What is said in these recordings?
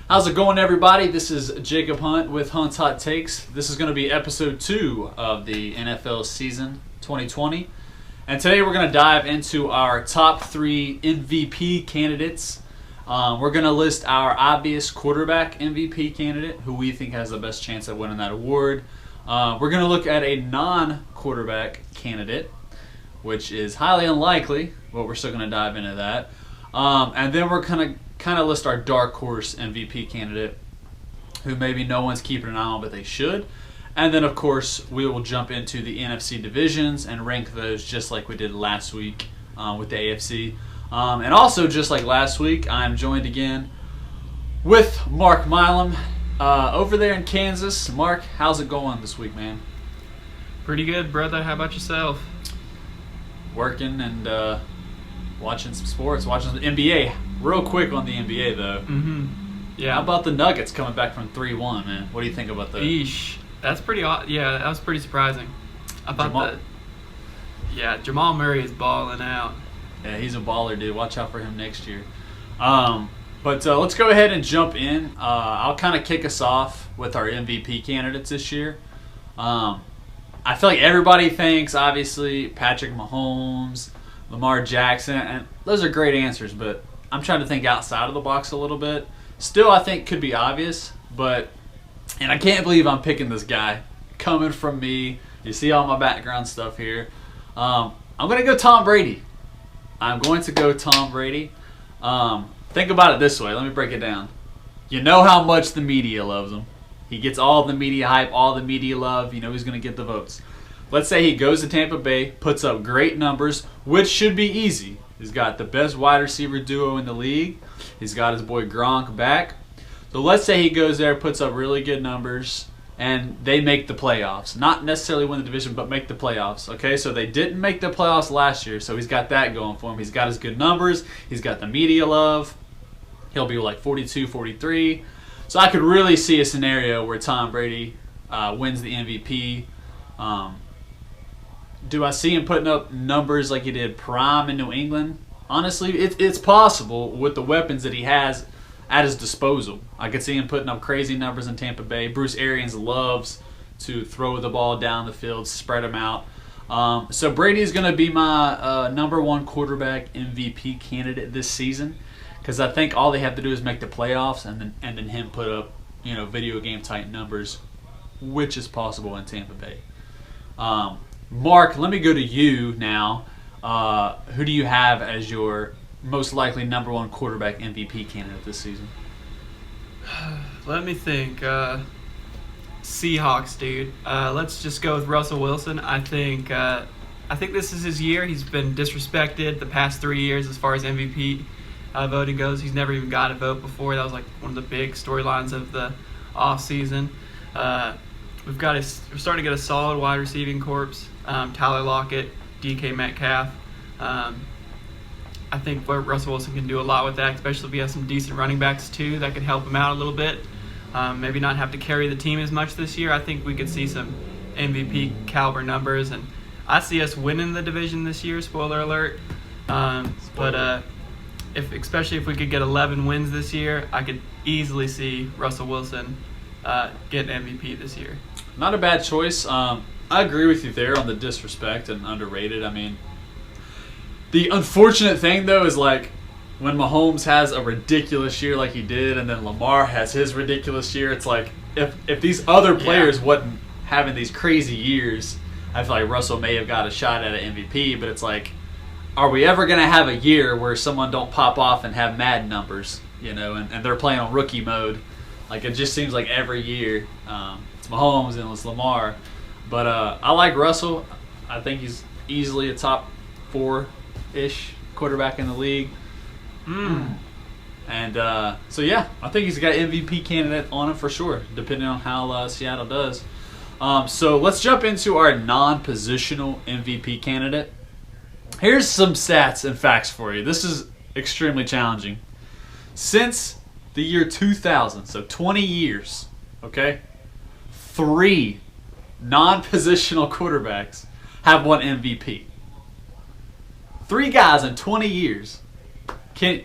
How's it going, everybody? This is Jacob Hunt with Hunt's Hot Takes. This is going to be episode 2 of the NFL season 2020. And today we're going to dive into our top 3 MVP candidates. We're going to list our obvious quarterback MVP candidate, who we think has the best chance at winning that award. We're going to look at a non-quarterback candidate, which is highly unlikely, but we're still going to dive into that. And then we're going to kind of list our dark horse MVP candidate, who maybe no one's keeping an eye on, but they should. And then, of course, we will jump into the NFC Divisions and rank those just like we did last week with the AFC. And also, just like last week, I'm joined again with Mark Milam over there in Kansas. Mark, how's it going this week, man? Pretty good, brother. How about yourself? Working and watching some sports, watching the NBA. Real quick on the NBA, though. Yeah. How about the Nuggets coming back from 3-1, man? What do you think about that? Eesh. That's pretty Yeah, that was pretty surprising. I thought that. Yeah, Jamal Murray is balling out. Yeah, he's a baller, dude. Watch out for him next year. But let's go ahead and jump in. I'll kind of kick us off with our MVP candidates this year. I feel like everybody thinks, obviously, Patrick Mahomes, Lamar Jackson, and those are great answers, but I'm trying to think outside of the box a little bit. Still, I think could be obvious, and I can't believe I'm picking this guy coming from me. You see all my background stuff here. I'm going to go Tom Brady. Think about it this way. Let me break it down. You know how much the media loves him. He gets all the media hype, all the media love. You know he's going to get the votes. Let's say he goes to Tampa Bay, puts up great numbers, which should be easy. He's got the best wide receiver duo in the league. He's got his boy Gronk back. So let's say he goes there, puts up really good numbers, and they make the playoffs. Not necessarily win the division, but make the playoffs. Okay, so they didn't make the playoffs last year, so he's got that going for him. He's got his good numbers. He's got the media love. He'll be like 42, 43. So I could really see a scenario where Tom Brady wins the MVP. Do I see him putting up numbers like he did prime in New England? Honestly, it's possible with the weapons that he has at his disposal. I could see him putting up crazy numbers in Tampa Bay. Bruce Arians loves to throw the ball down the field, spread them out. So Brady is going to be my number 1 quarterback MVP candidate this season, because I think all they have to do is make the playoffs and then him put up video game type numbers, which is possible in Tampa Bay. Mark, let me go to you now. Who do you have as your most likely number 1 quarterback MVP candidate this season? Let me think. Seahawks, dude. Let's just go with Russell Wilson. I think this is his year. He's been disrespected the past 3 years as far as MVP voting goes. He's never even got a vote before. That was like one of the big storylines of the offseason. We're starting to get a solid wide receiving corps. Tyler Lockett, DK Metcalf. I think Russell Wilson can do a lot with that, especially if he has some decent running backs too that could help him out a little bit. Maybe not have to carry the team as much this year. I think we could see some MVP caliber numbers, and I see us winning the division this year. Spoiler alert! But especially if we could get 11 wins this year, I could easily see Russell Wilson get MVP this year. Not a bad choice. I agree with you there on the disrespect and underrated. I mean, the unfortunate thing, though, is like when Mahomes has a ridiculous year like he did, and then Lamar has his ridiculous year, it's like if these other players wasn't having these crazy years, I feel like Russell may have got a shot at an MVP, but it's like, are we ever going to have a year where someone don't pop off and have mad numbers, and they're playing on rookie mode? Like, it just seems like every year it's Mahomes and it's Lamar. But I like Russell. I think he's easily a top 4-ish quarterback in the league. And so, yeah, I think he's got MVP candidate on him for sure, depending on how Seattle does. So let's jump into our non-positional MVP candidate. Here's some stats and facts for you. This is extremely challenging. Since the year 2000, so 20 years, okay, 3 non-positional quarterbacks have won MVP. 3 guys in 20 years. Can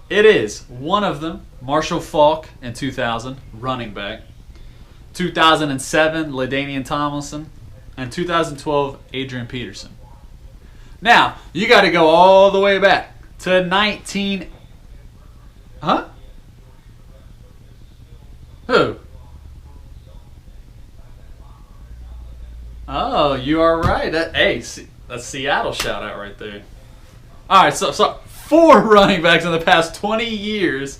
It is one of them, Marshall Faulk in 2000, running back. 2007, LaDainian Tomlinson. And 2012, Adrian Peterson. Now, you got to go all the way back to 19... Huh? Who? Oh, you are right. That's Seattle shout out right there. All right, so 4 running backs in the past 20 years.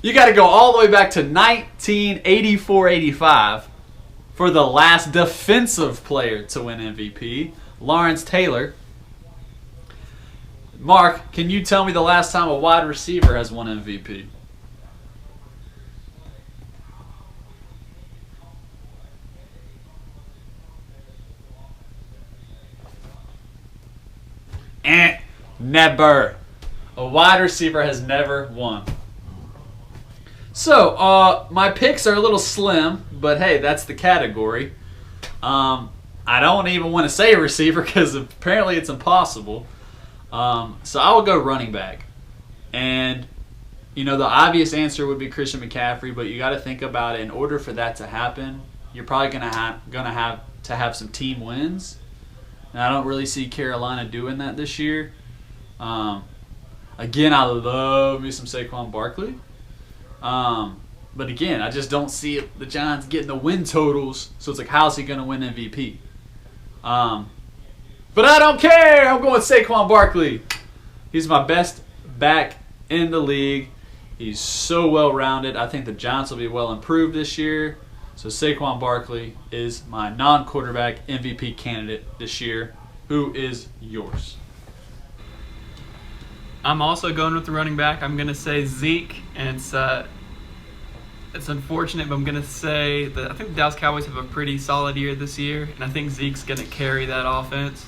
You got to go all the way back to 1984-85 for the last defensive player to win MVP, Lawrence Taylor. Mark, can you tell me the last time a wide receiver has won MVP? Never. A wide receiver has never won. So, my picks are a little slim, but hey, that's the category. I don't even want to say a receiver because apparently it's impossible. So I will go running back. And, the obvious answer would be Christian McCaffrey, but you got to think about it. In order for that to happen, you're probably going to have some team wins. And I don't really see Carolina doing that this year. Again, I love me some Saquon Barkley. But again, I just don't see the Giants getting the win totals. So it's like, how's he going to win MVP? But I don't care. I'm going Saquon Barkley. He's my best back in the league. He's so well-rounded. I think the Giants will be well improved this year. So Saquon Barkley is my non-quarterback MVP candidate this year. Who is yours? I'm also going with the running back. I'm going to say Zeke, and it's unfortunate, but I'm going to say that I think the Dallas Cowboys have a pretty solid year this year, and I think Zeke's going to carry that offense.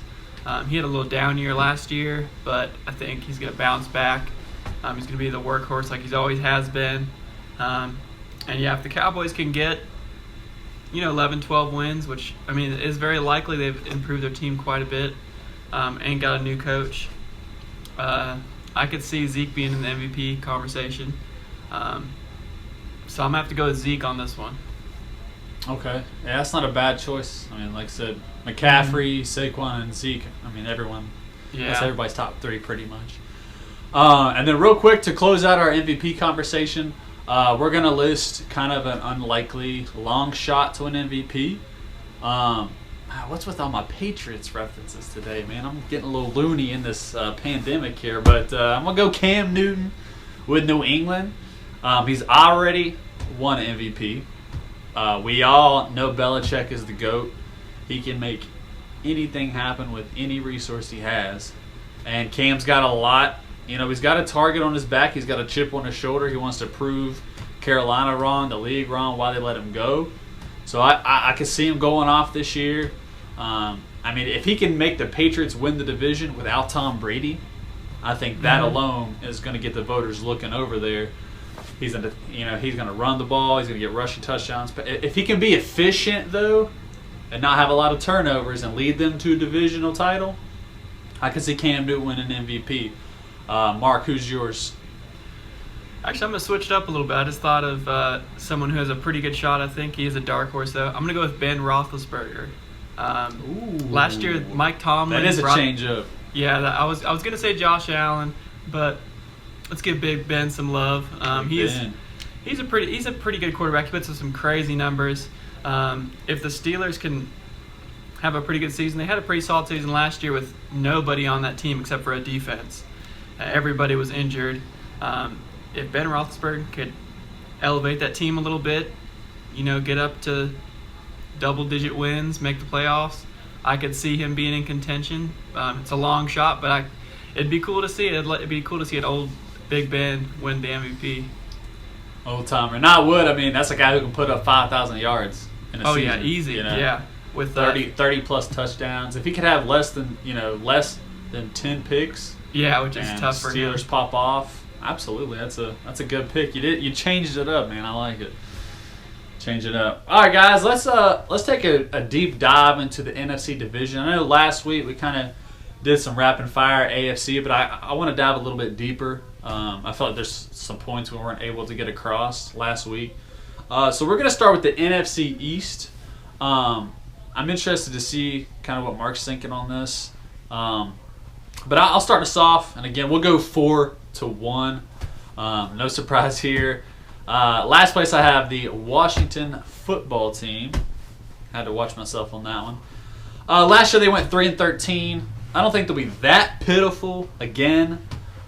He had a little down year last year, but I think he's going to bounce back. He's going to be the workhorse like he's always has been. And yeah, if the Cowboys can get 11, 12 wins, which, is very likely. They've improved their team quite a bit and got a new coach. I could see Zeke being in the MVP conversation. So I'm going to have to go with Zeke on this one. Okay. Yeah, that's not a bad choice. Like I said, McCaffrey, Saquon, and Zeke. Everyone. Yeah. That's everybody's top 3 pretty much. And then real quick to close out our MVP conversation, we're going to list kind of an unlikely long shot to an MVP. What's with all my Patriots references today, man? I'm getting a little loony in this pandemic here. But I'm going to go Cam Newton with New England. He's already won MVP. We all know Belichick is the GOAT. He can make anything happen with any resource he has. And Cam's got a lot. He's got a target on his back. He's got a chip on his shoulder. He wants to prove Carolina wrong, the league wrong, why they let him go. So I can see him going off this year. If he can make the Patriots win the division without Tom Brady, I think that alone is going to get the voters looking over there. He's going to run the ball. He's going to get rushing touchdowns. But if he can be efficient, though, and not have a lot of turnovers and lead them to a divisional title, I can see Cam Newton winning MVP. Mark, who's yours? Actually, I'm going to switch it up a little bit. I just thought of someone who has a pretty good shot, I think. He is a dark horse, though. I'm going to go with Ben Roethlisberger. Last year, Mike Tomlin. That is a change-up. Yeah, I was going to say Josh Allen, but let's give Big Ben some love. He's a pretty good quarterback. He puts up some crazy numbers. If the Steelers can have a pretty good season, they had a pretty solid season last year with nobody on that team except for a defense. Everybody was injured. If Ben Roethlisberger could elevate that team a little bit, get up to double-digit wins, make the playoffs, I could see him being in contention. It's a long shot, but it'd be cool to see it. It'd be cool to see an old Big Ben win the MVP. Old timer. And I would. That's a guy who can put up 5,000 yards in a season. Oh, yeah, easy. Yeah. With 30 plus touchdowns. If he could have less than 10 picks. Yeah, which is tough for him. Steelers pop off. Absolutely. That's a good pick. You changed it up, man. I like it. Change it up. All right, guys. Let's take a deep dive into the NFC division. I know last week we kind of did some rapid fire AFC, but I want to dive a little bit deeper I felt like there's some points we weren't able to get across last week. So we're going to start with the NFC East. I'm interested to see kind of what Mark's thinking on this. But I'll start us off, and again, we'll go 4-1. No surprise here. Last place I have the Washington football team. Had to watch myself on that one. Last year they went 3-13. I don't think they'll be that pitiful again,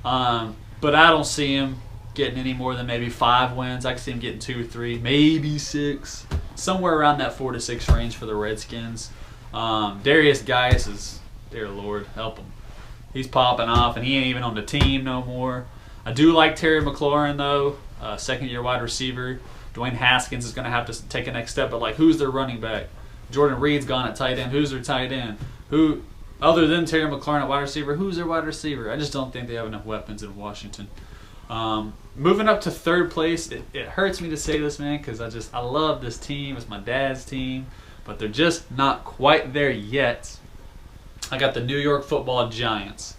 but I don't see them getting any more than maybe 5 wins. I can see them getting 2 or 3, maybe 6, somewhere around that 4 to 6 range for the Redskins. Darius Geis is, dear Lord, help him. He's popping off, and he ain't even on the team no more. I do like Terry McLaurin though, second-year wide receiver. Dwayne Haskins is going to have to take a next step, but like, who's their running back? Jordan Reed's gone at tight end. Who's their tight end? Who, other than Terry McLaurin at wide receiver, who's their wide receiver? I just don't think they have enough weapons in Washington. Moving up to third place, it hurts me to say this, man, because I love this team. It's my dad's team, but they're just not quite there yet. I got the New York Football Giants.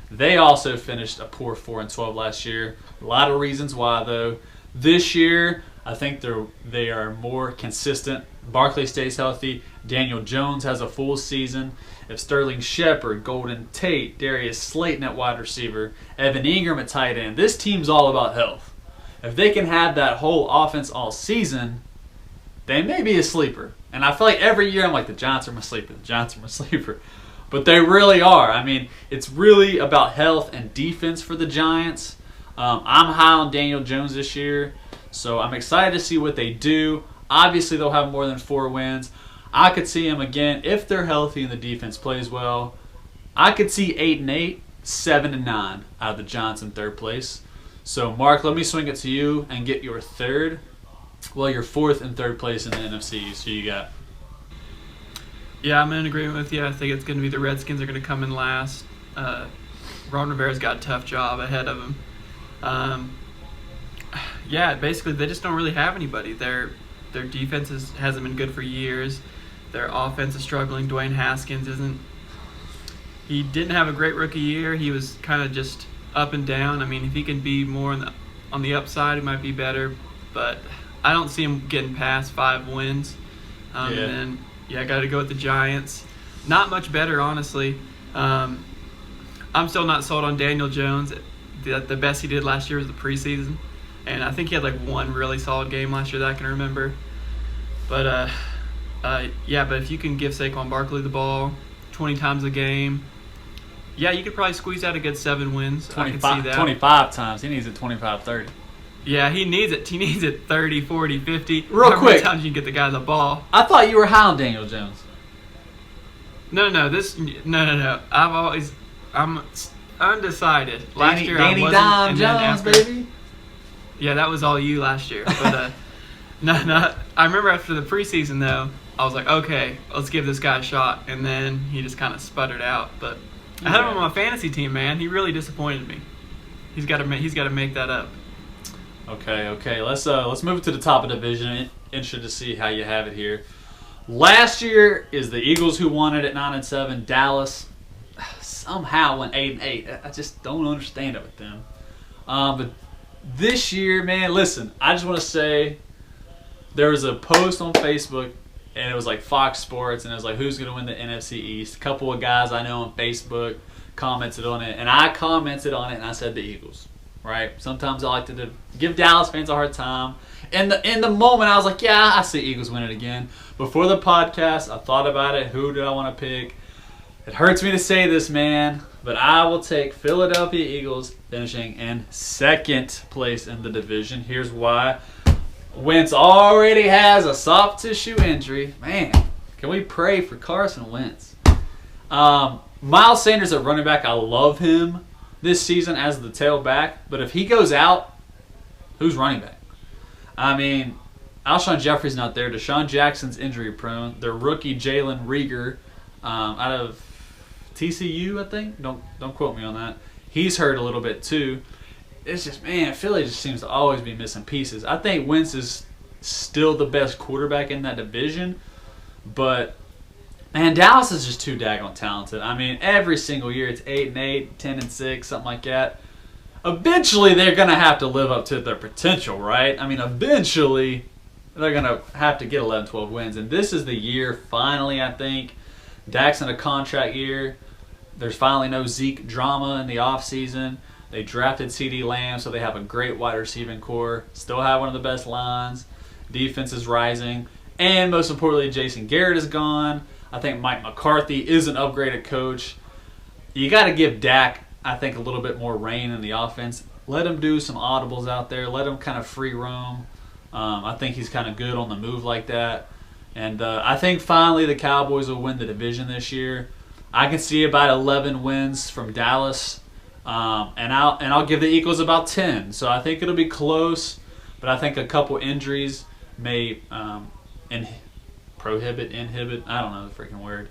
They also finished a poor 4-12 last year. A lot of reasons why, though. This year, I think they are more consistent. Barkley stays healthy. Daniel Jones has a full season. If Sterling Shepard, Golden Tate, Darius Slayton at wide receiver, Evan Ingram at tight end, this team's all about health. If they can have that whole offense all season, they may be a sleeper. And I feel like every year I'm like, the Giants are my sleeper, the Giants are my sleeper. But they really are. I mean, it's really about health and defense for the Giants. I'm high on Daniel Jones this year, so I'm excited to see what they do. Obviously, they'll have more than 4 wins. I could see them again, if they're healthy and the defense plays well, I could see 8-8, 7-9 out of the Giants in third place. So, Mark, let me swing it to you and get your your fourth and third place in the NFC. So you got. Yeah, I'm in agreement with you. I think it's going to be the Redskins are going to come in last. Ron Rivera's got a tough job ahead of him. Basically they just don't really have anybody. Their defense hasn't been good for years. Their offense is struggling. Dwayne Haskins he didn't have a great rookie year. He was kind of just up and down. I mean, if he can be more on the upside, it might be better. But I don't see him getting past 5 wins. And then, I got to go with the Giants. Not much better, honestly. I'm still not sold on Daniel Jones. The best he did last year was the preseason. And I think he had like one really solid game last year that I can remember. But, but if you can give Saquon Barkley the ball 20 times a game, you could probably squeeze out a good 7 wins. I can see that. 25 times. He needs it 25, 30. Yeah, he needs it. He needs it 30, 40, 50. Real quick. How many times you can get the guy the ball. I thought you were high on Daniel Jones. No. I'm undecided. Last year Danny I wasn't. Dime and Jones, baby. Yeah, that was all you last year. But no. I remember after the preseason though, I was like, okay, let's give this guy a shot, and then he just kind of sputtered out. But I had him on my fantasy team, man. He really disappointed me. He's got to make that up. Okay. Let's move to the top of the division. Interested to see how you have it here. Last year is the Eagles who won it at 9-7. Dallas somehow went 8-8. I just don't understand it with them. But this year, man, listen. I just want to say there was a post on Facebook, and it was like Fox Sports, and it was like, who's going to win the NFC East? A couple of guys I know on Facebook commented on it, and I commented on it, and I said the Eagles. Right? Sometimes I like to give Dallas fans a hard time. In the moment, I was like, yeah, I see Eagles win it again. Before the podcast, I thought about it. Who did I want to pick? It hurts me to say this, man, but I will take Philadelphia Eagles finishing in second place in the division. Here's why. Wentz already has a soft tissue injury. Man, can we pray for Carson Wentz? Miles Sanders at running back, I love him this season as the tailback, but if he goes out, who's running back? I mean, Alshon Jeffrey's not there. Deshaun Jackson's injury prone. Their rookie Jalen Reagor out of TCU, I think. Don't quote me on that. He's hurt a little bit too. It's just, man, Philly just seems to always be missing pieces. I think Wentz is still the best quarterback in that division, but man, Dallas is just too daggone talented. I mean, every single year it's 8-8, 10-6, something like that. eventually they're going to have to live up to their potential, right? I mean, eventually they're going to have to get 11, 12 wins. And this is the year, finally, I think. Dak's in a contract year. There's finally no Zeke drama in the offseason. They drafted CeeDee Lamb, so they have a great wide receiving core. Still have one of the best lines. Defense is rising. And most importantly, Jason Garrett is gone. I think Mike McCarthy is an upgraded coach. You got to give Dak, I think, a little bit more reign in the offense. Let him do some audibles out there. Let him kind of free roam. I think he's kind of good on the move like that. And I think finally the Cowboys will win the division this year. I can see about 11 wins from Dallas. And I'll give the Eagles about 10. So I think it'll be close. But I think a couple injuries may inhibit, I don't know the freaking word,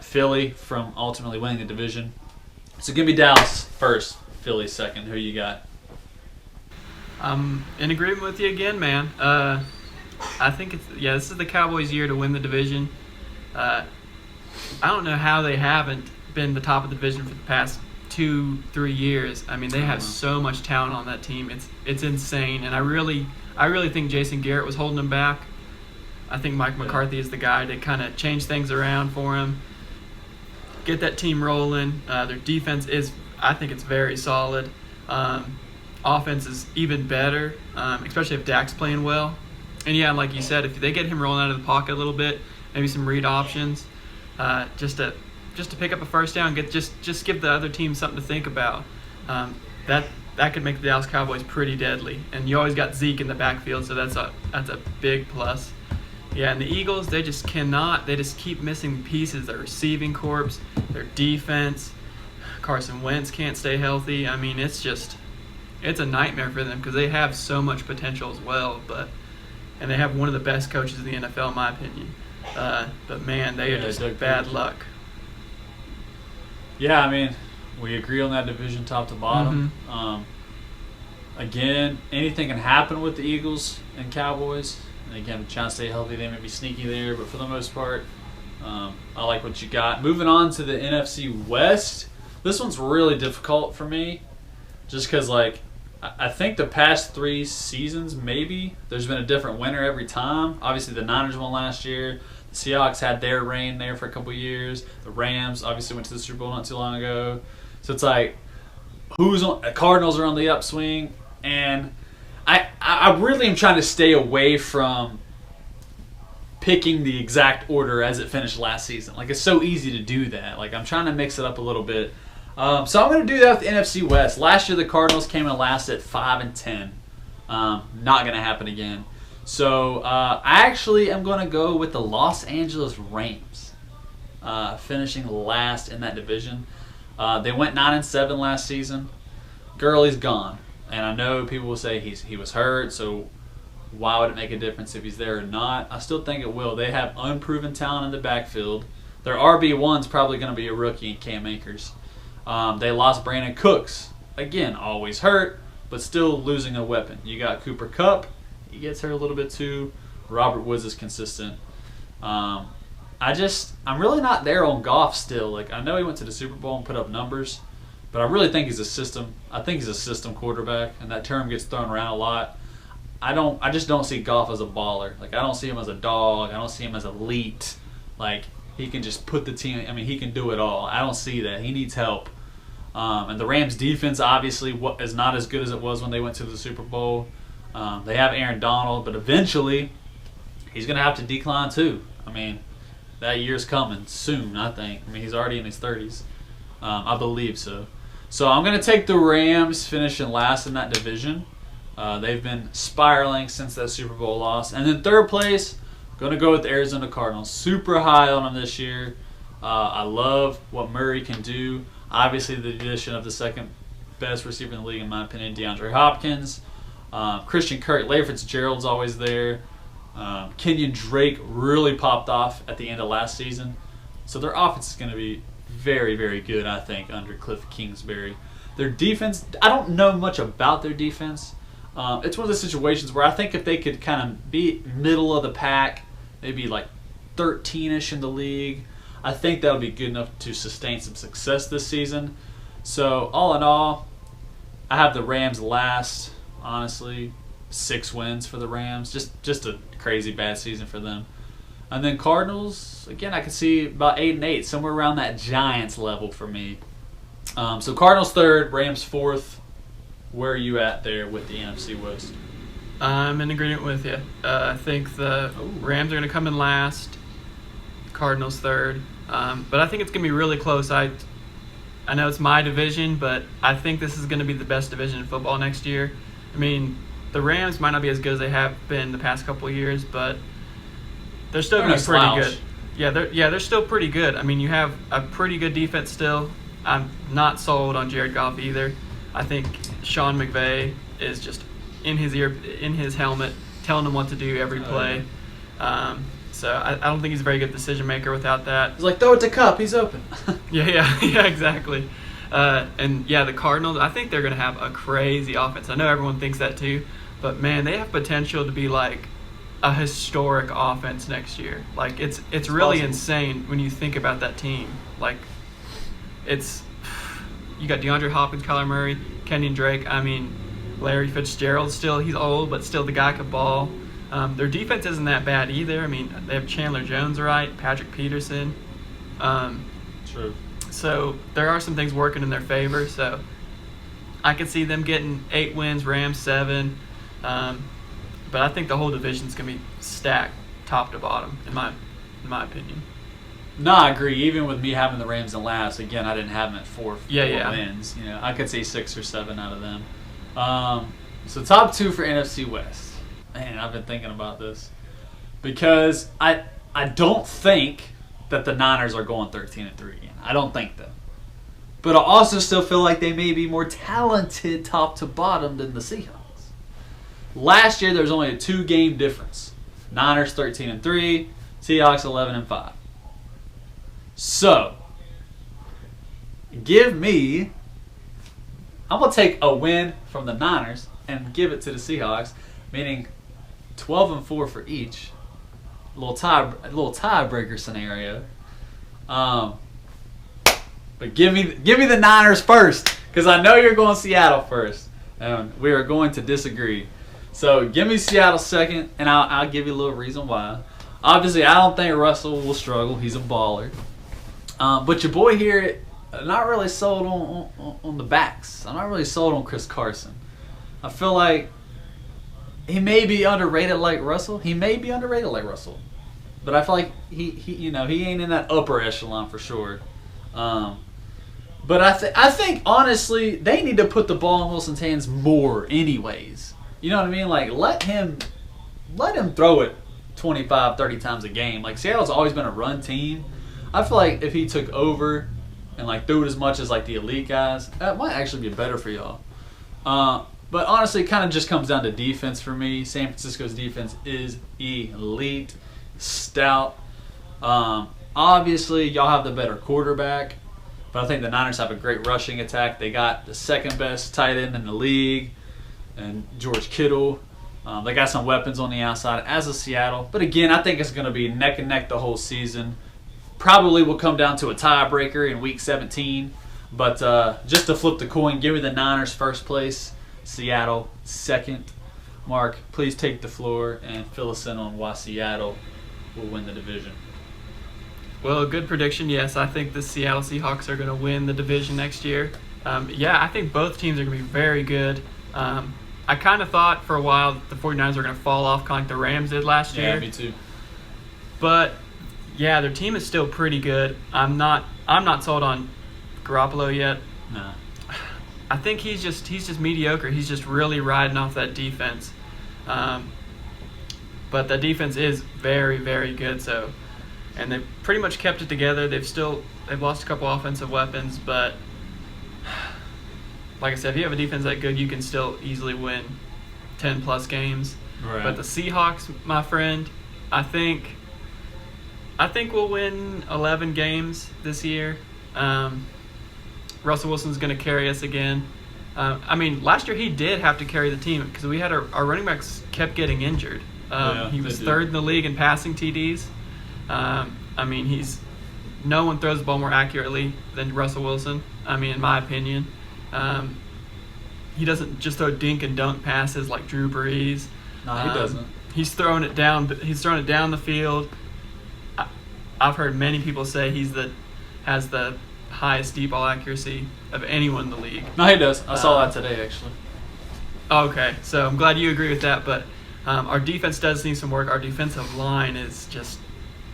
Philly from ultimately winning the division. So give me Dallas first, Philly second. Who you got? I'm in agreement with you again, man. I think this is the Cowboys' year to win the division. I don't know how they haven't been the top of the division for the past 2-3 years. I mean, they have so much talent on that team. It's insane, and I really think Jason Garrett was holding them back. I think Mike McCarthy is the guy to kind of change things around for him, get that team rolling. Their defense I think it's very solid. Offense is even better, especially if Dak's playing well. And yeah, like you said, if they get him rolling out of the pocket a little bit, maybe some read options, just to pick up a first down, just give the other team something to think about. That could make the Dallas Cowboys pretty deadly. And you always got Zeke in the backfield, so that's a big plus. Yeah, and the Eagles, they just cannot. They just keep missing pieces. Their receiving corps, their defense. Carson Wentz can't stay healthy. I mean, it's a nightmare for them because they have so much potential as well. And they have one of the best coaches in the NFL, in my opinion. But man, they are just bad luck. Yeah, I mean, we agree on that division top to bottom. Mm-hmm. Again, anything can happen with the Eagles and Cowboys. And again, trying to stay healthy, they may be sneaky there, but for the most part, I like what you got. Moving on to the NFC West. This one's really difficult for me just because, I think the past 3 seasons, maybe, there's been a different winner every time. Obviously, the Niners won last year. The Seahawks had their reign there for a couple years. The Rams obviously went to the Super Bowl not too long ago. So it's Cardinals are on the upswing. And I really am trying to stay away from picking the exact order as it finished last season. It's so easy to do that. I'm trying to mix it up a little bit. So I'm going to do that with the NFC West. Last year the Cardinals came in last at 5-10. Not going to happen again. So I actually am going to go with the Los Angeles Rams, finishing last in that division. They went 9-7 last season. Gurley's gone, and I know people will say he was hurt. So why would it make a difference if he's there or not? I still think it will. They have unproven talent in the backfield. Their RB1's probably going to be a rookie in Cam Akers. They lost Brandon Cooks. Again, always hurt, but still losing a weapon. You got Cooper Kupp. He gets hurt a little bit too. Robert Woods is consistent. I'm really not there on Goff still. I know he went to the Super Bowl and put up numbers, but I really think he's a system. I think he's a system quarterback, and that term gets thrown around a lot. I just don't see Goff as a baller. I don't see him as a dog. I don't see him as elite. He can just put the team. I mean, he can do it all. I don't see that. He needs help. And the Rams' defense obviously is not as good as it was when they went to the Super Bowl. They have Aaron Donald, but eventually he's going to have to decline too. I mean, that year's coming soon, I think. I mean, he's already in his 30s. I believe so. So I'm going to take the Rams finishing last in that division. They've been spiraling since that Super Bowl loss. And then third place, going to go with the Arizona Cardinals. Super high on them this year. I love what Murray can do. Obviously, the addition of the second best receiver in the league, in my opinion, DeAndre Hopkins. Christian Kirk, Larry Fitzgerald's always there. Kenyon Drake really popped off at the end of last season. So their offense is going to be very, very good, I think, under Cliff Kingsbury. Their defense, I don't know much about their defense. It's one of the situations where I think if they could kind of be middle of the pack, maybe 13-ish in the league, I think that would be good enough to sustain some success this season. So all in all, I have the Rams last, honestly. 6 wins for the Rams. Just a crazy bad season for them. And then Cardinals, again, I could see about 8-8, somewhere around that Giants level for me. So Cardinals 3rd, Rams 4th. Where are you at there with the NFC West? I'm in agreement with you. I think the Rams are going to come in last, Cardinals 3rd. But I think it's going to be really close. I know it's my division, but I think this is going to be the best division in football next year. I mean, the Rams might not be as good as they have been the past couple of years, but they're still going to be pretty good. They're still pretty good. I mean, you have a pretty good defense still. I'm not sold on Jared Goff either. I think Sean McVay is just in his helmet, telling him what to do every play. So I don't think he's a very good decision maker without that. He's like, throw it to Cup, he's open. Yeah, exactly. The Cardinals, I think they're going to have a crazy offense. I know everyone thinks that too, but man, they have potential to be like a historic offense next year. Like it's really possible. insane when you think about that team. Like you got DeAndre Hopkins, Kyler Murray, Kenyon Drake. I mean, Larry Fitzgerald he's old, but still the guy could ball. Their defense isn't that bad either. I mean, they have Chandler Jones right, Patrick Peterson. True. So there are some things working in their favor. So I could see them getting 8 wins, Rams 7. But I think the whole division's gonna be stacked top to bottom, in my opinion. No, I agree. Even with me having the Rams in last, again, I didn't have them at 4 wins. You know, I could say 6 or 7 out of them. So top 2 for NFC West. Man, I've been thinking about this because I don't think that the Niners are going 13-3 again. I don't think that. But I also still feel like they may be more talented top to bottom than the Seahawks. Last year there was only a 2-game difference. Niners 13-3, Seahawks 11-5. So, I'm going to take a win from the Niners and give it to the Seahawks, meaning 12-4 for each. A little tiebreaker scenario. But give me the Niners first, because I know you're going Seattle first, and we are going to disagree. So give me Seattle second, and I'll give you a little reason why. Obviously, I don't think Russell will struggle. He's a baller. But your boy here, not really sold on the backs. I'm not really sold on Chris Carson. I feel like he may be underrated like Russell. But I feel like he ain't in that upper echelon for sure. But I think honestly they need to put the ball in Wilson's hands more anyways. You know what I mean? Like let him throw it 25, 30 times a game. Like Seattle's always been a run team. I feel like if he took over and like threw it as much as like the elite guys, that might actually be better for y'all. But honestly, it kind of just comes down to defense for me. San Francisco's defense is elite, stout. Obviously, y'all have the better quarterback, but I think the Niners have a great rushing attack. They got the second best tight end in the league, and George Kittle. They got some weapons on the outside, as of Seattle. But again, I think it's going to be neck and neck the whole season. Probably will come down to a tiebreaker in Week 17. But just to flip the coin, give me the Niners first place, Seattle second. Mark, please take the floor and fill us in on why Seattle will win the division. Well, good prediction. Yes, I think the Seattle Seahawks are going to win the division next year. I think both teams are going to be very good. I kind of thought for a while that the 49ers were going to fall off kind of like the Rams did last year. Yeah, me too. But yeah, their team is still pretty good. I'm not sold on Garoppolo yet. No. I think he's just mediocre. He's just really riding off that defense. But that defense is very, very good. So, and they've pretty much kept it together. They've lost a couple offensive weapons, but like I said, if you have a defense that good, you can still easily win 10+ games. Right. But the Seahawks, my friend, I think we'll win 11 games this year. Russell Wilson's going to carry us again. Last year he did have to carry the team because we had our running backs kept getting injured. He was third in the league in passing TDs. No one throws the ball more accurately than Russell Wilson. In my opinion. he doesn't just throw dink and dunk passes like Drew Brees. No, he doesn't. He's throwing it down. He's throwing it down the field. I've heard many people say has the highest deep ball accuracy of anyone in the league. No, he does. I saw that today, actually. Okay, so I'm glad you agree with that. But our defense does need some work. Our defensive line is just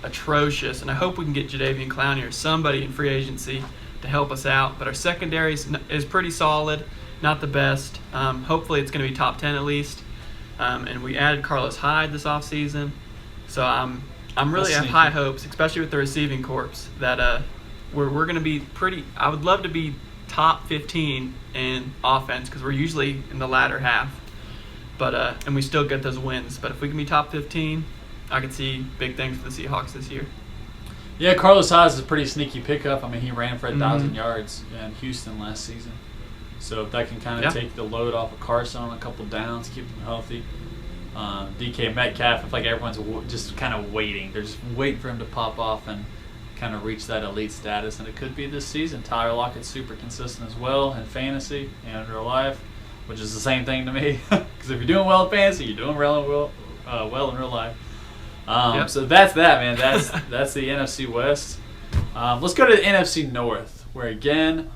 atrocious, and I hope we can get Jadeveon Clowney or somebody in free agency to help us out. But our secondary is pretty solid, not the best. Hopefully it's going to be top 10 at least. And we added Carlos Hyde this offseason. So I'm really have high hopes, especially with the receiving corps, that we're going to be pretty – I would love to be top 15 in offense because we're usually in the latter half. But and we still get those wins. But if we can be top 15, I could see big things for the Seahawks this year. Yeah, Carlos Hyde is a pretty sneaky pickup. I mean, he ran for 1,000 yards in Houston last season. So if that can kind of take the load off of Carson on a couple downs, keep him healthy. DK Metcalf, I feel like everyone's just kind of waiting. They're just waiting for him to pop off and kind of reach that elite status, and it could be this season. Tyler Lockett's super consistent as well in fantasy and in real life, which is the same thing to me. Because if you're doing well in fantasy, you're doing well in real life. So that's that, man. That's the NFC West. Let's go to the NFC North, where again,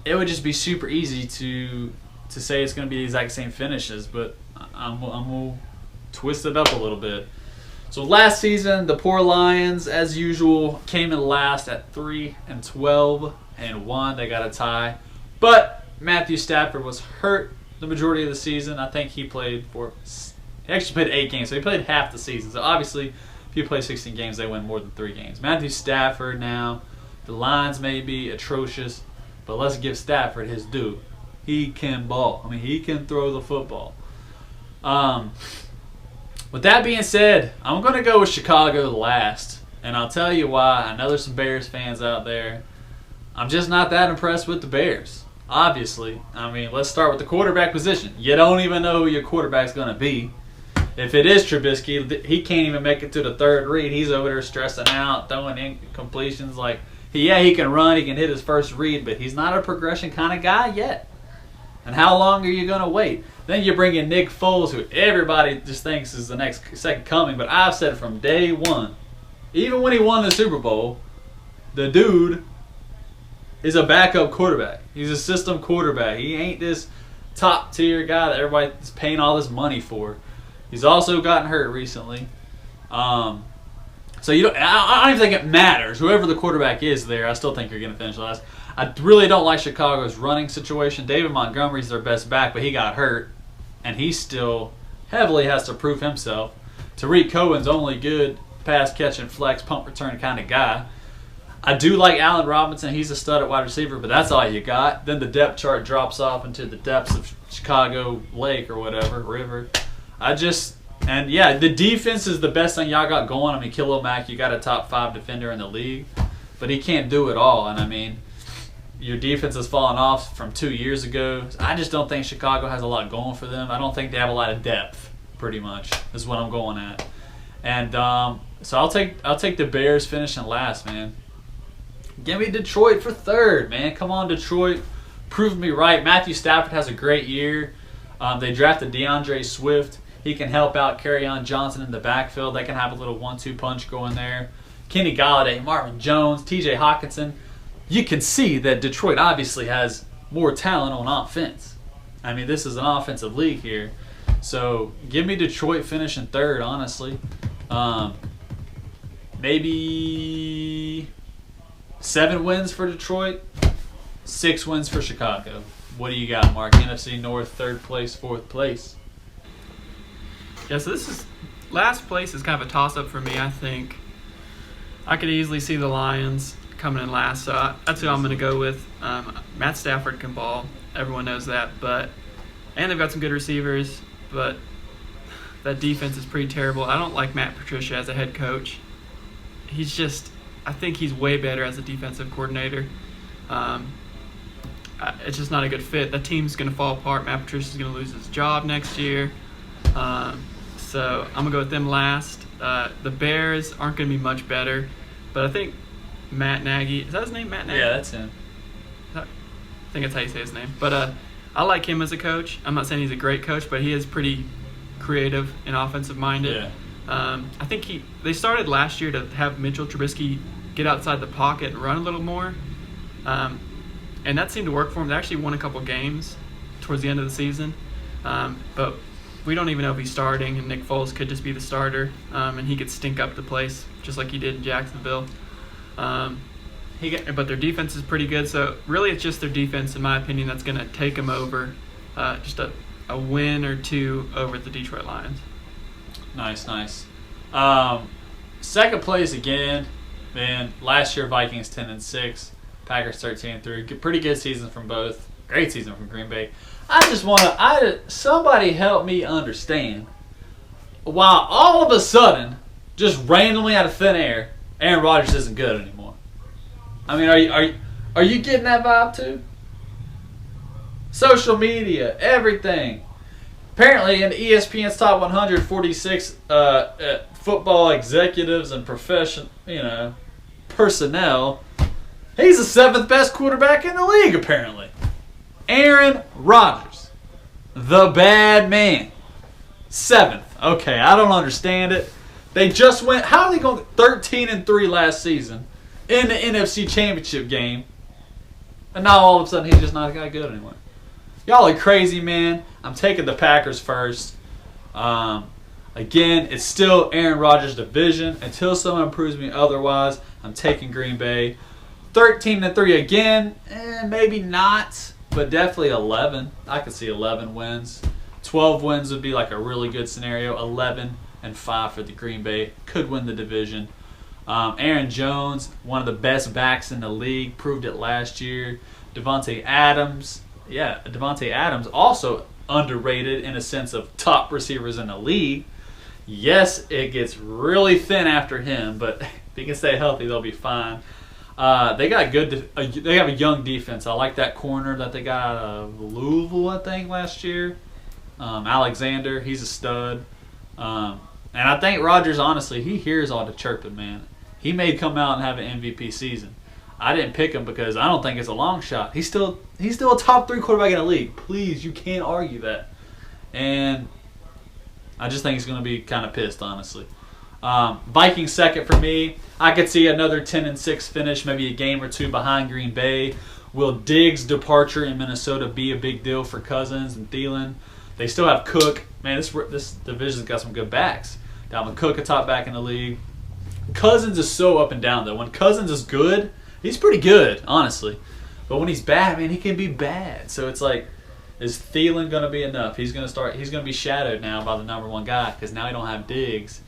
it would just be super easy to say it's going to be the exact same finishes, but I'm going to twist it up a little bit. So last season, the poor Lions, as usual, came in last at 3-12 and won. They got a tie, but Matthew Stafford was hurt the majority of the season. I think he actually played 8 games, so he played half the season. So obviously, if you play 16 games, they win more than 3 games. Matthew Stafford now, the lines may be atrocious, but let's give Stafford his due. He can ball. I mean, he can throw the football. With that being said, I'm going to go with Chicago last, and I'll tell you why. I know there's some Bears fans out there. I'm just not that impressed with the Bears, obviously. I mean, let's start with the quarterback position. You don't even know who your quarterback's going to be. If it is Trubisky, he can't even make it to the third read. He's over there stressing out, throwing incompletions. Like, he can run, he can hit his first read, but he's not a progression kind of guy yet. And how long are you going to wait? Then you bring in Nick Foles, who everybody just thinks is the next second coming. But I've said from day one, even when he won the Super Bowl, the dude is a backup quarterback. He's a system quarterback. He ain't this top-tier guy that everybody's paying all this money for. He's also gotten hurt recently. So I don't even think it matters. Whoever the quarterback is there, I still think you're going to finish last. I really don't like Chicago's running situation. David Montgomery's their best back, but he got hurt, and he still heavily has to prove himself. Tariq Cohen's only good pass catching, flex, punt return kind of guy. I do like Allen Robinson. He's a stud at wide receiver, but that's all you got. Then the depth chart drops off into the depths of Chicago Lake or whatever, river. The defense is the best thing y'all got going. I mean, Khalil Mack, you got a top 5 defender in the league, but he can't do it all. And I mean, your defense has fallen off from 2 years ago. I just don't think Chicago has a lot going for them. I don't think they have a lot of depth, pretty much, is what I'm going at. And so I'll take the Bears finishing last, man. Give me Detroit for third, man. Come on, Detroit. Prove me right. Matthew Stafford has a great year. They drafted DeAndre Swift. He can help out Kerryon Johnson in the backfield. They can have a little 1-2 punch going there. Kenny Golladay, Marvin Jones, TJ Hawkinson. You can see that Detroit obviously has more talent on offense. I mean, this is an offensive league here. So give me Detroit finishing third, honestly. Maybe 7 wins for Detroit, 6 wins for Chicago. What do you got, Mark? NFC North, 3rd place, 4th place. Yeah, so last place is kind of a toss-up for me, I think. I could easily see the Lions coming in last, so that's who I'm going to go with. Matt Stafford can ball. Everyone knows that. And they've got some good receivers, but that defense is pretty terrible. I don't like Matt Patricia as a head coach. I think he's way better as a defensive coordinator. It's just not a good fit. The team's going to fall apart. Matt Patricia's going to lose his job next year. So I'm going to go with them last. The Bears aren't going to be much better, but I think Matt Nagy – is that his name, Matt Nagy? Yeah, that's him. I think that's how you say his name. But I like him as a coach. I'm not saying he's a great coach, but he is pretty creative and offensive minded. Yeah. I think they started last year to have Mitchell Trubisky get outside the pocket and run a little more, and that seemed to work for him. They actually won a couple games towards the end of the season, but we don't even know if he's starting, and Nick Foles could just be the starter, and he could stink up the place just like he did in Jacksonville. But their defense is pretty good, so really it's just their defense, in my opinion, that's going to take them over, just a win or two over the Detroit Lions. Nice. Second place again, man. Last year Vikings 10-6, Packers 13-3. Pretty good season from both. Great season from Green Bay. I just want to somebody help me understand why all of a sudden, just randomly out of thin air, Aaron Rodgers isn't good anymore. I mean, are you getting that vibe too? Social media, everything. Apparently, in ESPN's top 146 football executives and personnel, he's the seventh best quarterback in the league. Apparently, Aaron Rodgers, the bad man, seventh. Okay, I don't understand it. They just went. How are they going 13-3 last season in the NFC Championship game, and now all of a sudden he's just not that good anymore? Y'all are crazy, man. I'm taking the Packers first. Again, it's still Aaron Rodgers' division. Until someone proves me otherwise, I'm taking Green Bay. 13-3 again, maybe not, but definitely 11. I could see 11 wins. 12 wins would be like a really good scenario. 11-5 for the Green Bay. Could win the division. Aaron Jones, one of the best backs in the league, proved it last year. Devontae Adams, also underrated in a sense of top receivers in the league. Yes, it gets really thin after him, but if he can stay healthy, they'll be fine. They got they have a young defense. I like that corner that they got out of Louisville, I think, last year. Alexander, he's a stud. And I think Rodgers, honestly, he hears all the chirping, man. He may come out and have an MVP season. I didn't pick him because I don't think it's a long shot. He's still a top 3 quarterback in the league. Please, you can't argue that. And I just think he's going to be kind of pissed, honestly. Vikings second for me. I could see another 10-6 finish, maybe a game or two behind Green Bay. Will Diggs' departure in Minnesota be a big deal for Cousins and Thielen? They still have Cook. Man, this division's got some good backs. Dalvin Cook, a top back in the league. Cousins is so up and down, though. When Cousins is good, he's pretty good, honestly. But when he's bad, man, he can be bad. So it's like, is Thielen going to be enough? He's going to be shadowed now by the number 1 guy because now he don't have Diggs.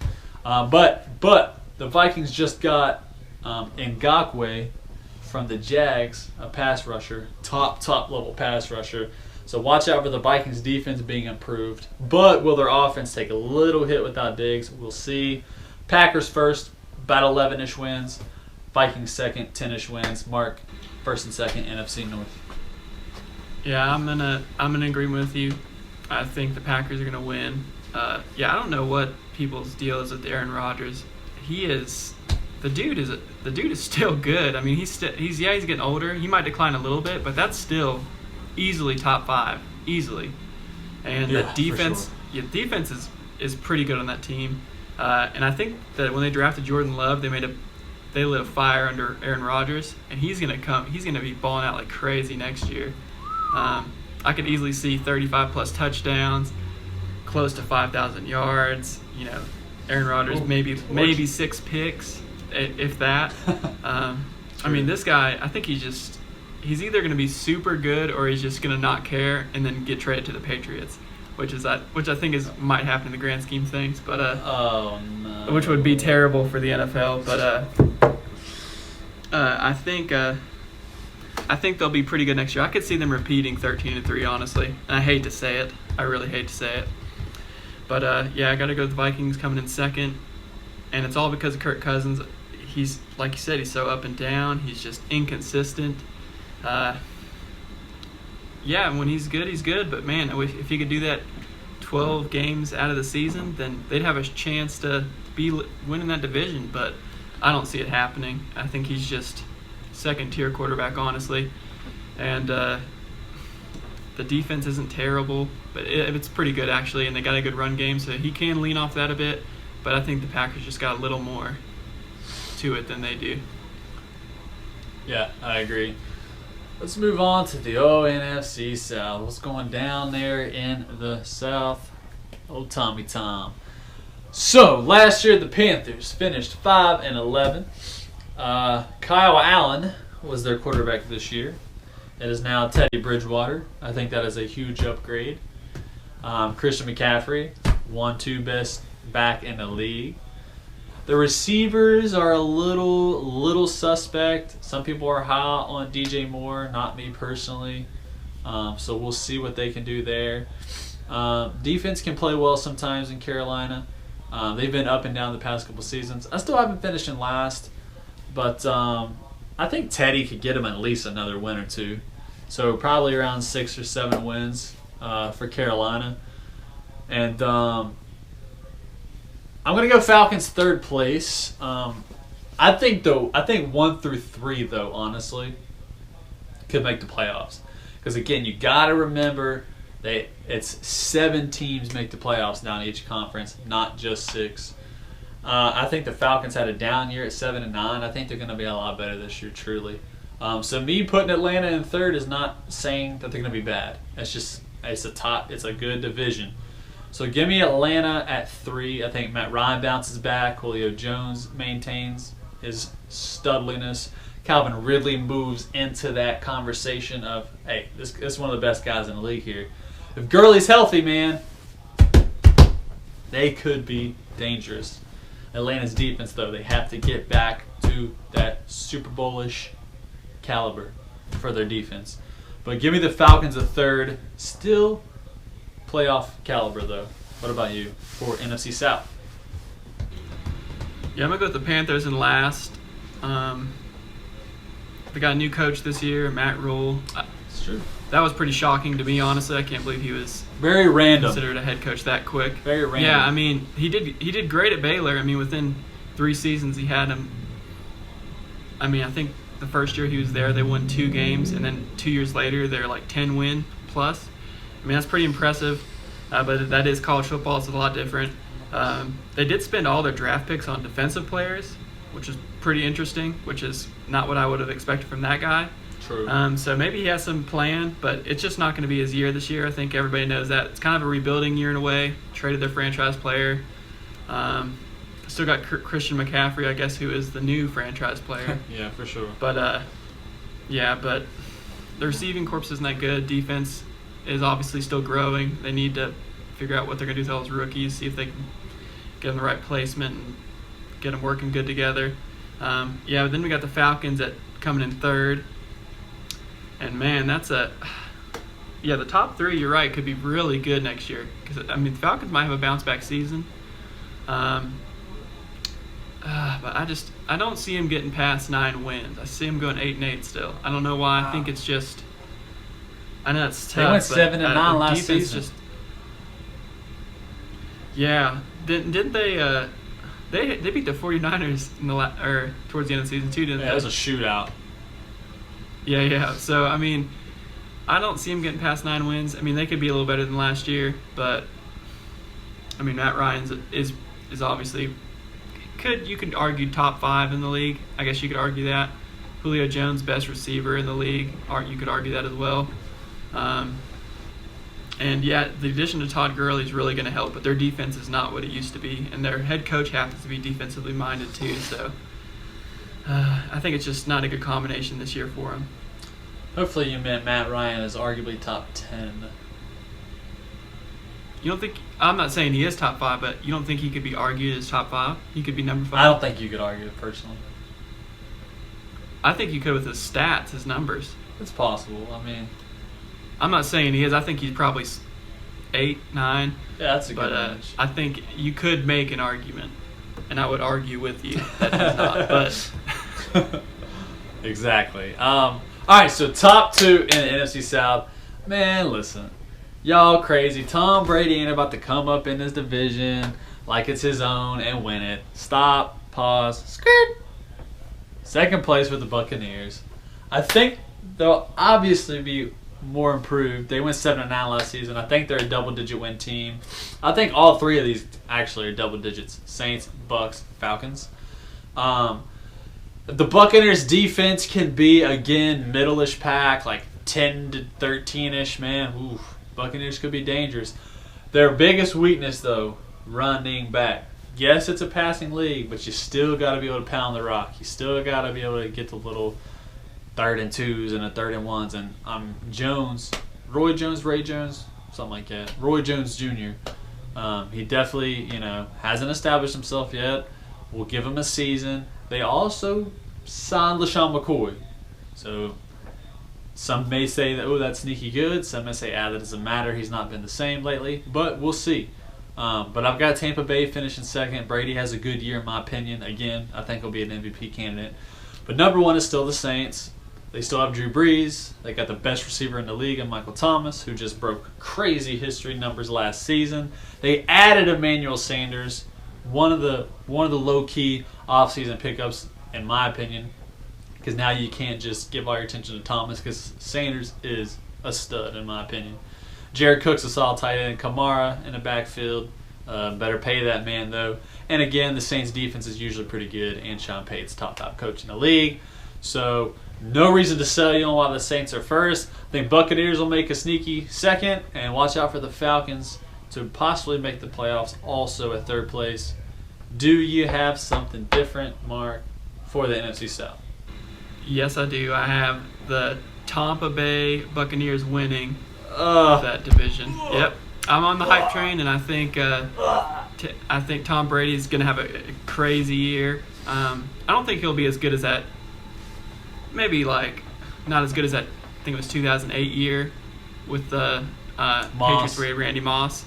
But the Vikings just got Ngakoue from the Jags, a pass rusher, top level pass rusher. So watch out for the Vikings defense being improved. But will their offense take a little hit without Diggs? We'll see. Packers first, about 11-ish wins. Vikings second, 10-ish wins. Mark, first and second, NFC North. Yeah, I'm in agreement with you. I think the Packers are gonna win. I don't know what people's deal is with Aaron Rodgers. The dude is still good. I mean, he's getting older. He might decline a little bit, but that's still easily top 5, easily. And the defense, defense is pretty good on that team. And I think that when they drafted Jordan Love, they lit a fire under Aaron Rodgers, and he's gonna be balling out like crazy next year. I could easily see 35+ touchdowns, close to 5,000 yards. Aaron Rodgers maybe 6 picks, if that. I mean, this guy, I think he's either going to be super good or he's just going to not care and then get traded to the Patriots, which I think might happen in the grand scheme of things, but oh no, which would be terrible for the NFL. But I think they'll be pretty good next year. I could see them repeating 13-3, honestly. And I hate to say it. I really hate to say it. But I got to go with the Vikings coming in second, and it's all because of Kirk Cousins. He's, like you said, he's so up and down. He's just inconsistent. When he's good, he's good. But, man, if he could do that 12 games out of the season, then they'd have a chance to be winning that division. But I don't see it happening. I think he's just second-tier quarterback, honestly. And The defense isn't terrible, but it's pretty good actually, and they got a good run game, so he can lean off that a bit. But I think the Packers just got a little more to it than they do. Yeah, I agree. Let's move on to the NFC South. What's going down there in the South? Old Tommy Tom. So, last year the Panthers finished 5-11. Kyle Allen was their quarterback this year. It is now Teddy Bridgewater. I think that is a huge upgrade. Christian McCaffrey, 1-2 best back in the league. The receivers are a little suspect. Some people are high on DJ Moore, not me personally. So we'll see what they can do there. Defense can play well sometimes in Carolina. They've been up and down the past couple seasons. I still haven't finished in last, but I think Teddy could get him at least another win or two. So probably around 6 or 7 wins for Carolina. And I'm going to go Falcons third place. I think 1 through 3, though, honestly, could make the playoffs. Because, again, you got to remember that it's 7 teams make the playoffs down each conference, not just 6. I think the Falcons had a down year at 7-9. I think they're going to be a lot better this year, truly. So me putting Atlanta in third is not saying that they're going to be bad. It's a good division. So give me Atlanta at 3. I think Matt Ryan bounces back. Julio Jones maintains his studliness. Calvin Ridley moves into that conversation of, hey, this is one of the best guys in the league here. If Gurley's healthy, man, they could be dangerous. Atlanta's defense, though, they have to get back to that Super Bowl-ish caliber for their defense. But give me the Falcons at third. Still playoff caliber, though. What about you for NFC South? Yeah, I'm going to go with the Panthers in last. They got a new coach this year, Matt Rule. It's true. That was pretty shocking to me, honestly. I can't believe he was very random considered a head coach that quick. Very random. Yeah, I mean, he did great at Baylor. I mean, within 3 seasons he had him. I mean, I think the first year he was there, they won 2 games, and then 2 years later they're like 10 win plus. I mean, that's pretty impressive. But that is college football. It's a lot different. They did spend all their draft picks on defensive players, which is pretty interesting, which is not what I would have expected from that guy. True. So maybe he has some plan, but it's just not going to be his year this year. I think everybody knows that. It's kind of a rebuilding year in a way. Traded their franchise player. Still got Christian McCaffrey, I guess, who is the new franchise player. Yeah, for sure. But, but the receiving corps isn't that good. Defense is obviously still growing. They need to figure out what they're going to do with all those rookies, see if they can get them the right placement and get them working good together. But then we got the Falcons coming in third. And, man, the top 3, you're right, could be really good next year. Because, I mean, the Falcons might have a bounce-back season. But I don't see him getting past 9 wins. I see him going 8-8 still. I don't know why. Wow. I think it's just – I know it's tough. They went 7-9 last season. Didn't they they beat the 49ers towards the end of the season too, didn't they? Yeah, it was a shootout. Yeah. So, I mean, I don't see them getting past 9 wins. I mean, they could be a little better than last year, but I mean, Matt Ryan's is obviously you could argue top 5 in the league. I guess you could argue that. Julio Jones, best receiver in the league. You could argue that as well. The addition to Todd Gurley is really going to help, but their defense is not what it used to be, and their head coach happens to be defensively minded too. So I think it's just not a good combination this year for him. Hopefully you meant Matt Ryan is arguably top 10. You don't think – I'm not saying he is top 5, but you don't think he could be argued as top 5? He could be number 5? I don't think you could argue it personally. I think you could with his stats, his numbers. It's possible. I mean – I'm not saying he is. I think he's probably 8, 9. Yeah, that's a good range. I think you could make an argument, and I would argue with you that he's not. But exactly. All right, so top 2 in the NFC South. Man, listen. Y'all crazy. Tom Brady ain't about to come up in this division like it's his own and win it. Stop. Pause. Skirt. Second place with the Buccaneers. I think they'll obviously be more improved. They went 7-9 last season. I think they're a double-digit win team. I think all three of these actually are double digits: Saints, Bucks, Falcons. The Buccaneers defense can be, again, middle-ish pack, like 10 to 13-ish, man. Oof, Buccaneers could be dangerous. Their biggest weakness, though, running back. Yes, it's a passing league, but you still got to be able to pound the rock. You still got to be able to get the little 3rd and 2s and the 3rd and 1s. And Ray Jones, something like that. Roy Jones Jr. He definitely, hasn't established himself yet. We'll give him a season. They also signed LaShawn McCoy. So some may say that, that's sneaky good. Some may say, that doesn't matter. He's not been the same lately. But we'll see. But I've got Tampa Bay finishing second. Brady has a good year, in my opinion. Again, I think he'll be an MVP candidate. But number one is still the Saints. They still have Drew Brees. They got the best receiver in the league, in Michael Thomas, who just broke crazy history numbers last season. They added Emmanuel Sanders, one of the low-key offseason pickups, in my opinion, because now you can't just give all your attention to Thomas, because Sanders is a stud, in my opinion. Jared Cook's a solid tight end. Kamara in the backfield. Better pay that man, though. And again, the Saints' defense is usually pretty good, and Sean Payton's top coach in the league. So no reason to sell you on why the Saints are first. I think Buccaneers will make a sneaky second, and watch out for the Falcons to possibly make the playoffs, also at third place. Do you have something different, Mark, for the NFC South? Yes, I do. I have the Tampa Bay Buccaneers winning that division. Yep, I'm on the hype train, and I think Tom Brady's going to have a crazy year. I don't think he'll be as good as that. Maybe not as good as that. I think it was 2008 year with the Patriots where he had Randy Moss.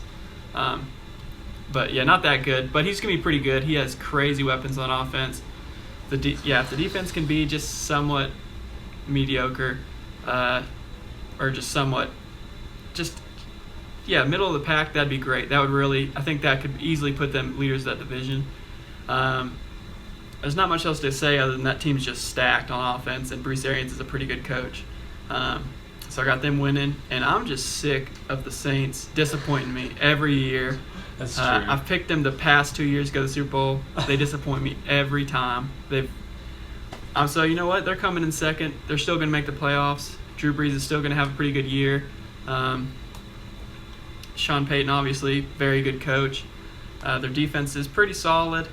But yeah, not that good. But he's gonna be pretty good. He has crazy weapons on offense. If the defense can be just somewhat mediocre, or just somewhat, middle of the pack, that'd be great. That would really, I think that could easily put them leaders of that division. There's not much else to say other than that team's just stacked on offense, and Bruce Arians is a pretty good coach. So I got them winning, and I'm just sick of the Saints disappointing me every year. That's true. I've picked them the past 2 years to go to the Super Bowl. They disappoint me every time. So you know what? They're coming in second. They're still going to make the playoffs. Drew Brees is still going to have a pretty good year. Sean Payton, obviously, very good coach. Their defense is pretty solid.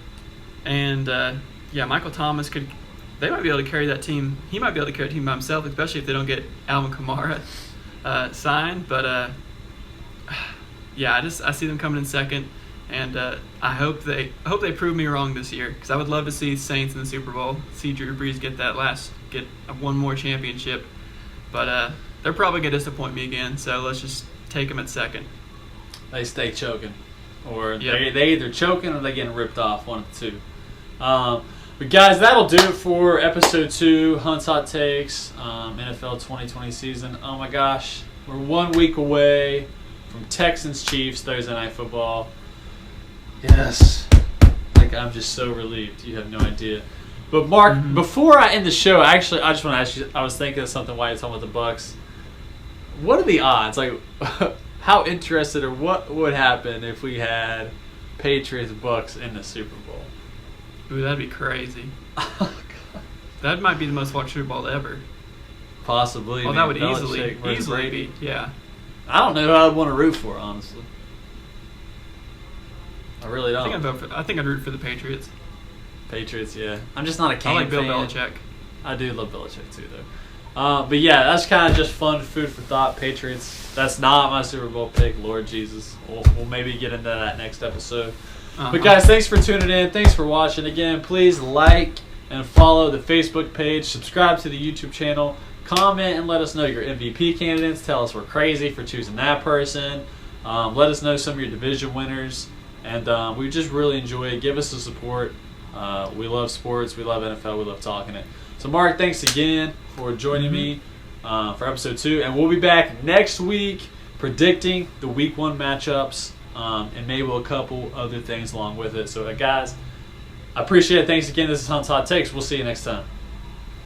And, Michael Thomas they might be able to carry that team. He might be able to carry the team by himself, especially if they don't get Alvin Kamara signed. But, I see them coming in second. And I hope they prove me wrong this year, because I would love to see Saints in the Super Bowl, see Drew Brees get one more championship. But they're probably going to disappoint me again, so let's just take them at second. They stay choking. Or they either choking or they getting ripped off, one of the two. But guys, that'll do it for episode 2, Hunt's Hot Takes, NFL 2020 season. Oh my gosh, we're 1 week away from Texans Chiefs Thursday Night Football. Yes, I'm just so relieved. You have no idea. But Mark, before I end the show, I just want to ask you. I was thinking of something while you're talking about the Bucks. What are the odds? How interested, or what would happen if we had Patriots Bucks in the Super Bowl? Ooh, that'd be crazy. That might be the most watched Super Bowl ever. Possibly. That would easily be. Yeah. I don't know who I'd want to root for, honestly. I really don't. I think I'd root for the Patriots. Patriots, yeah. I'm just not a Kane I like Bill fan. Belichick. I do love Belichick too, though. But yeah, that's kind of just fun food for thought. Patriots. That's not my Super Bowl pick. Lord Jesus. We'll maybe get into that next episode. But guys, thanks for tuning in. Thanks for watching. Again, please like and follow the Facebook page. Subscribe to the YouTube channel. Comment and let us know your MVP candidates. Tell us we're crazy for choosing that person. Let us know some of your division winners. And we just really enjoy it. Give us the support. We love sports. We love NFL. We love talking it. So, Mark, thanks again for joining me for episode 2. And we'll be back next week predicting the week 1 matchups and maybe a couple other things along with it. So, guys, I appreciate it. Thanks again. This is Hunt's Hot Takes. We'll see you next time.